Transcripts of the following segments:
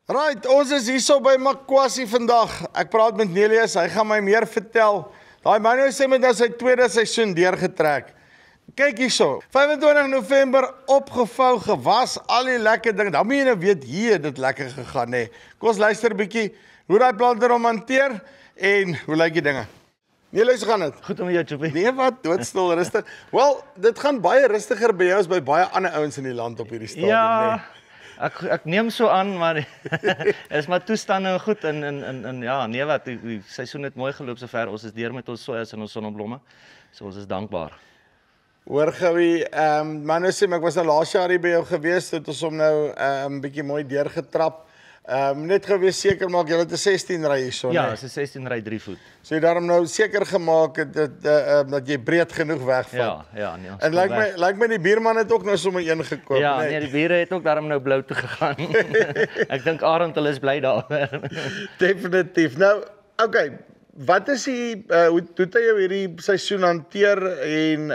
Right, ons is hierso by Makwasi vandag. Ek praat met Nelius, hy gaan my meer vertel. Daai man nou sê met nou sy tweede seisoen deurgetrek. Kyk hierso, 25 November opgevou, gewas, al die lekker ding. Dan moet jy nou weet hier het dit lekker gegaan hè. Kom ons luister 'n bietjie hoe daai planter hom hanteer en hoe lyk die dinge. Nelius, gaan dit? Goed om jou te weet. Nee, wat doodstil rustig. Wel, dit gaan baie rustiger by jou as by baie ander ouens in die land op hierdie stadium, ja, nee. Ek neem so aan, maar is maar toestande goed en ja, nee wat, die seisoen het mooi geloop sover. Ons is deur met ons sojas en ons sonneblomme. So ons is dankbaar. Hoor gouie, maar nou sê ek was nou laas jaar hier by jou gewees, het ons hom nou 'n bietjie mooi deurgetrap. Net gewees seker maak julle het 'n 16 ry hierso, Ja, nee. is 'n 16 ry 3 voet. So jy daarom nou seker gemaak het dat jy breed genoeg wegvat. Ja, nee. En lyk my die buurman het ook nou sommer een gekoop, Ja, nee. nee, die bure het ook daarom nou blou toe gegaan. Ek dink Arend hulle is bly daaroor. Definitief. Nou, okay, wat is die hoe het jy hierdie seisoen hanteer en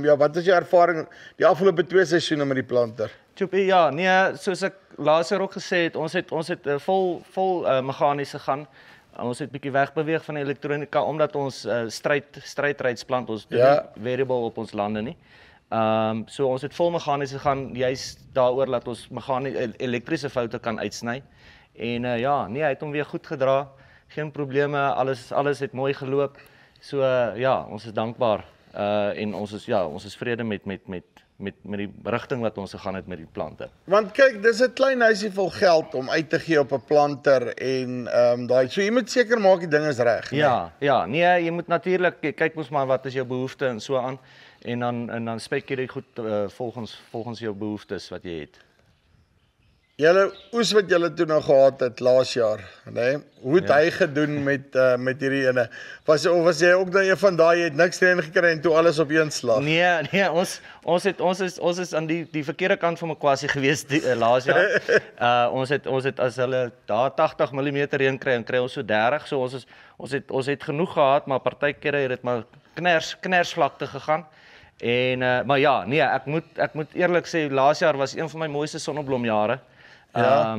ja, wat is jou ervaring die afgelope 2 seisoene met die planter? Tjoepie, ja, nee, soos ek laas jaar ook gesê het, ons het vol meganies gegaan. Ons het bietjie wegbeweeg van die elektronika omdat ons strydryds plant, ons doen Ja. nie variable op ons lande nie. So ons het vol meganies gegaan, juist daaroor dat ons elektriese foute kan uitsny. En ja, nee, hy het hom weer goed gedra. Geen probleme, alles het mooi geloop. So ja, ons is dankbaar en ons is vrede met die rigting wat ons gegaan het met die plante. Want kyk, dis 'n klein huisie vol geld om uit te gee op 'n planter en daai so jy moet seker maak die ding is reg. Ja, nee, jy moet natuurlik kyk mos maar wat is jou behoefte en so aan en dan spek jy dit goed volgens jou behoeftes wat jy het. Julle oes wat julle toe nou gehad het laas jaar, nê? Nee? Hoe het hy gedoen met hierdie ene? Was jy ook daai een van daai jy het niks erin gekry en toe alles op een slag? Nee, ons is aan die verkeerde kant van Makwasi gewees laas jaar. Ons het as hulle daar 80 mm reën kry en kry ons so 30, so ons het genoeg gehad, maar partykeer het dit maar knersvlakte gegaan. En maar ja, nee, ek moet eerlik sê laas jaar was een van my mooiste sonneblomjare. Ja.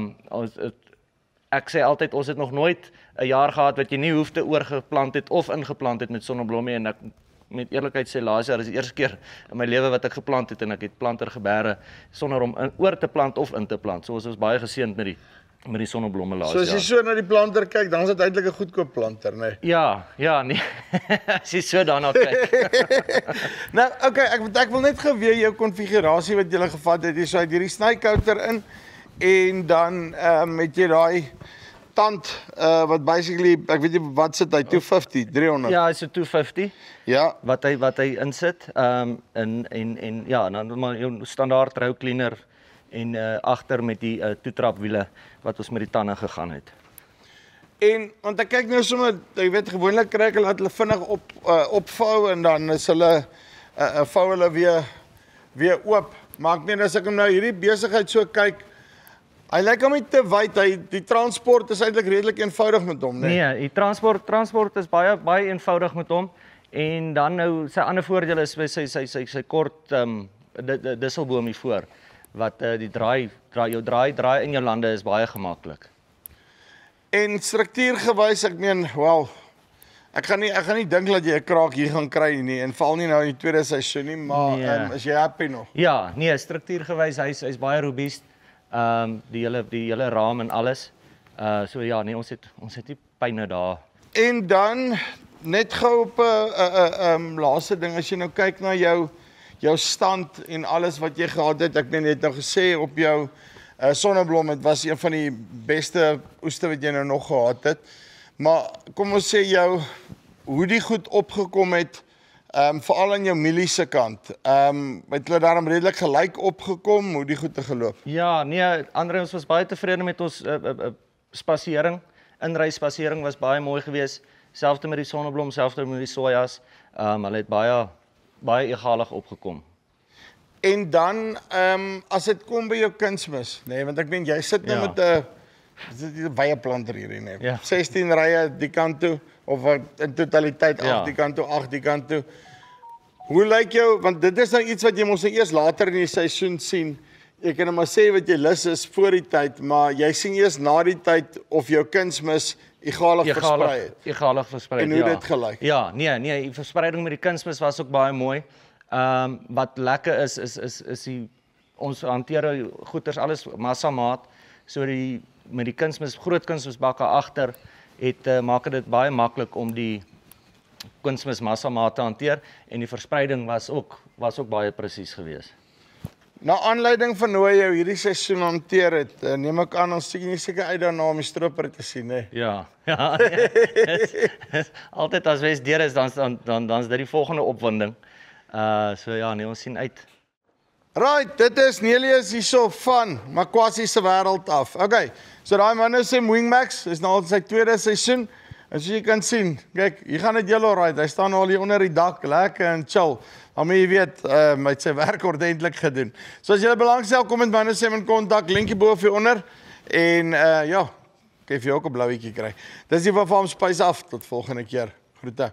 Ek sê altyd ons het nog nooit 'n jaar gehad wat jy nie hoef te oorgeplant het of ingeplant het met sonneblomme en ek met eerlikheid sê laas jaar is die eerste keer in my lewe wat ek geplant het en ek het planter gebere sonder om oor te plant of in te plant. So ons is baie geseënd met die sonneblomme laas jaar. So as jy so na die planter kyk, dan is dit eintlik 'n goedkoop planter, nê? Nee? Ja, nee. As jy so daarna kyk. Nou, okay, ek wil net geweet jou konfigurasie wat jy gevat het. Jy sê hierdie snykouter in en dan het jy daai tand wat basically ek weet nie wat sit hy 250 300. Ja, is 'n 250. Ja. Wat hy insit. En ja, dan maar jou standaard rou cleaner en agter met die toetrapwiele wat ons met die tande gegaan het. En want ek kyk nou sommer, jy weet gewoonlik kry ek hulle vinnig opvou en dan is hulle vou hulle weer oop. Maar ek meen as ek hom nou hierdie besigheid so kyk, hy lyk hom nie te wyd, die transport is eintlik redelik eenvoudig met hom, né? Nee, die transport is baie eenvoudig met hom en dan nou sy ander voordeel is sy kort disselboom hier voor wat die draai in jou lande is baie gemaklik. En struktuurgewys, ek meen, wel, ek gaan nie dink dat jy 'n kraak hier gaan kry nie en val nie nou in die tweede seisoen nie, maar Nee. is jy happy nog? Ja, nee, struktuurgewys hy's baie robuust. Die hele raam en alles. So ja, nee, ons het nie pyne daar. En dan net gou op 'n laaste ding as jy nou kyk na jou stand en alles wat jy gehad het. Ek meen jy het nou gesê op jou sonneblom, dit was een van die beste oeste wat jy nou nog gehad het. Maar kom ons sê hoe die goed opgekom het, veral aan jou mielie se kant. Het hulle daarom redelik gelyk opgekom, hoe die goed te geloop? Ja, nee, Andre, ons was baie tevrede met ons spasiering. Inryspasiering was baie mooi geweest. Selfs met die sonneblom, selfs met die sojas. Hulle het baie egalig opgekom. En dan, as dit kom by jou kunsmis, nee, want ek meen, jy sit nou met 'n baie planter hierdie, nee. Ja. 16 rye die kant toe, of in totaliteit 8 Ja. die kant toe, 8 die kant toe. Hoe lyk jou, want dit is nou iets wat jy mos nou eers later in die seisoen sien, jy kan maar sê wat jy lus is voor die tyd, maar jy sien eers na die tyd of jou kunsmis egalig versprei het. Egalig versprei, En hoe dit gelyk? Ja, nee, die verspreiding met die kunsmis was ook baie mooi. Wat lekker is ons hanteer goeders alles massamaat, so met die kunsmis, groot kunsmisbakke agter, maak dit baie maklik om die kunsmis massamaat te hanteer, en die verspreiding was ook baie presies geweest. Na aanleiding van hoe jy hierdie seisoen hanteer het, neem ek aan, ons seker nie seker uit daarna om die stripper te sien, hè? Ja, altyd as Wes deur is, dan is dit die volgende opwinding. So ja, nee, ons sien uit. Right, dit is Nelius hierso van Makwasi se wêreld af. Okay, so daai man is in Wingmax, is nou al sy tweede seisoen. En soos jy kan sien, kyk, hier gaan dit heel alright. Hy staan al hier onder die dak, lekker en chill. Maar jy weet, hy het sy werk ordentlik gedoen. So as jy belangstel, kom met my sê in kontak, linkie bo of hieronder. En ja, kan jy ook 'n blouetjie kry. Dis die van Farm Spice af, tot volgende keer. Groete.